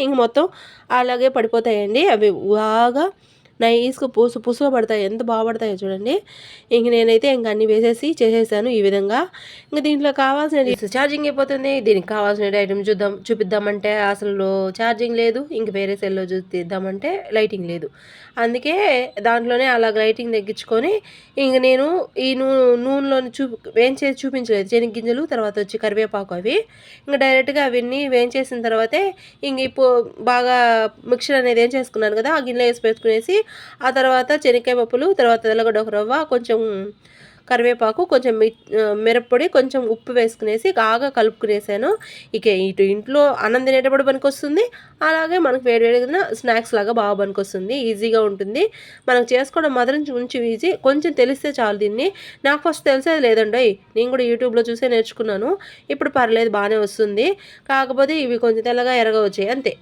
ఇంక మొత్తం అలాగే పడిపోతాయండి. అవి బాగా నైస్‌గా పుసుగా పడతాయి. ఎంత బాగా పడతాయో చూడండి. ఇంక నేనైతే ఇంక అన్నీ వేసేసి చేసేసాను ఈ విధంగా. ఇంక దీంట్లో కావాల్సినది ఛార్జింగ్ అయిపోతుంది. దీనికి కావాల్సిన ఐటెమ్ చూపిద్దామంటే అసలు ఛార్జింగ్ లేదు. ఇంక వేరే సెల్‌లో తీద్దామంటే లైటింగ్ లేదు. అందుకే దాంట్లోనే అలాగ లైటింగ్ తగ్గించుకొని ఇంక నేను ఈ నూనెలోని వేయించేసి చూపించలేదు. చెనిగ్గింజలు తర్వాత వచ్చి కరివేపాకు అవి. ఇంక డైరెక్ట్‌గా అవన్నీ వేయించేసిన తర్వాతే ఇంక బాగా మిక్చర్ అనేది ఏం చేసుకున్నాను కదా! ఆ గిన్నెలో ఏసి పెట్టుకునేసి ఆ తర్వాత శనక్కాయ పప్పులు, తర్వాత తెల్లగడ్డ ఒక రవ్వ, కొంచెం కరివేపాకు, కొంచెం మిరప్పొడి, కొంచెం ఉప్పు వేసుకునేసి బాగా కలుపుకునేసాను. ఇక ఇటు ఇంట్లో అన్నం తినేటప్పుడు పనికొస్తుంది. అలాగే మనకు వేడివేడిగా స్నాక్స్ లాగా బాగా పనికొస్తుంది. ఈజీగా ఉంటుంది. మనం చేసుకోవడం మాత్రం కొంచెం ఈజీ. కొంచెం తెలిస్తే చాలు దీన్ని. నాకు ఫస్ట్ తెలిసేది లేదండోయ్! నేను కూడా యూట్యూబ్‌లో చూసే నేర్చుకున్నాను. ఇప్పుడు పర్లేదు బానే వస్తుంది. కాకపోతే ఇవి కొంచెం తెల్లగా, ఎర్రగా వచ్చాయి అంతే.